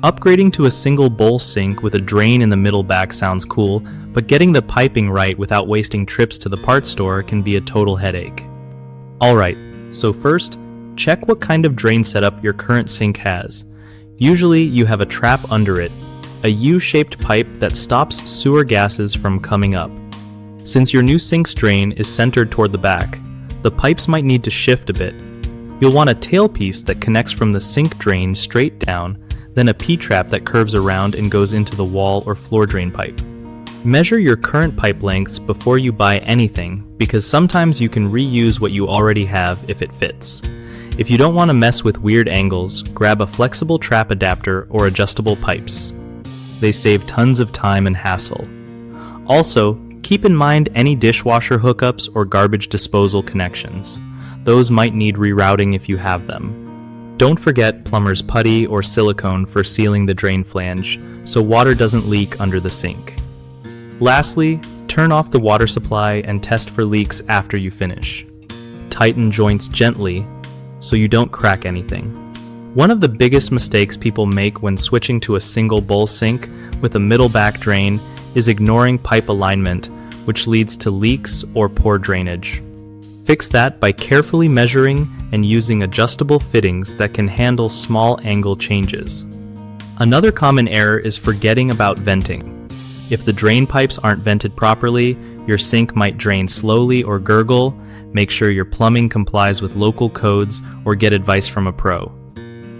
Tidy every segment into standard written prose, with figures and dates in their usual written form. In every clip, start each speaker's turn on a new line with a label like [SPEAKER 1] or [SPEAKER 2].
[SPEAKER 1] Upgrading to a single bowl sink with a drain in the middle back sounds cool, but getting the piping right without wasting trips to the parts store can be a total headache. Alright, so first, check what kind of drain setup your current sink has. Usually you have a trap under it, a U-shaped pipe that stops sewer gases from coming up. Since your new sink's drain is centered toward the back, the pipes might need to shift a bit. You'll want a tailpiece that connects from the sink drain straight down, then a P-trap that curves around and goes into the wall or floor drain pipe. Measure your current pipe lengths before you buy anything, because sometimes you can reuse what you already have if it fits. If you don't want to mess with weird angles, grab a flexible trap adapter or adjustable pipes. They save tons of time and hassle. Also, keep in mind any dishwasher hookups or garbage disposal connections. Those might need rerouting if you have them. Don't forget plumber's putty or silicone for sealing the drain flange, so water doesn't leak under the sink. Lastly, turn off the water supply and test for leaks after you finish. Tighten joints gently so you don't crack anything. One of the biggest mistakes people make when switching to a single bowl sink with a middle back drain is ignoring pipe alignment, which leads to leaks or poor drainage. Fix that by carefully measuring and using adjustable fittings that can handle small angle changes. Another common error is forgetting about venting. If the drain pipes aren't vented properly, your sink might drain slowly or gurgle. Make sure your plumbing complies with local codes or get advice from a pro.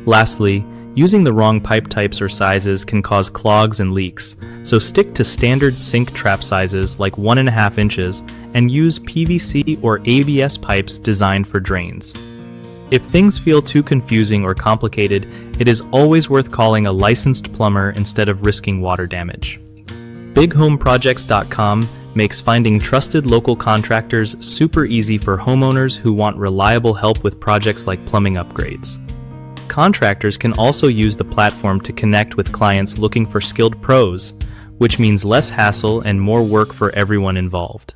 [SPEAKER 1] Lastly, using the wrong pipe types or sizes can cause clogs and leaks, so stick to standard sink trap sizes like 1.5 inches and use PVC or ABS pipes designed for drains. If things feel too confusing or complicated, it is always worth calling a licensed plumber instead of risking water damage. BigHomeProjects.com makes finding trusted local contractors super easy for homeowners who want reliable help with projects like plumbing upgrades. Contractors can also use the platform to connect with clients looking for skilled pros, which means less hassle and more work for everyone involved.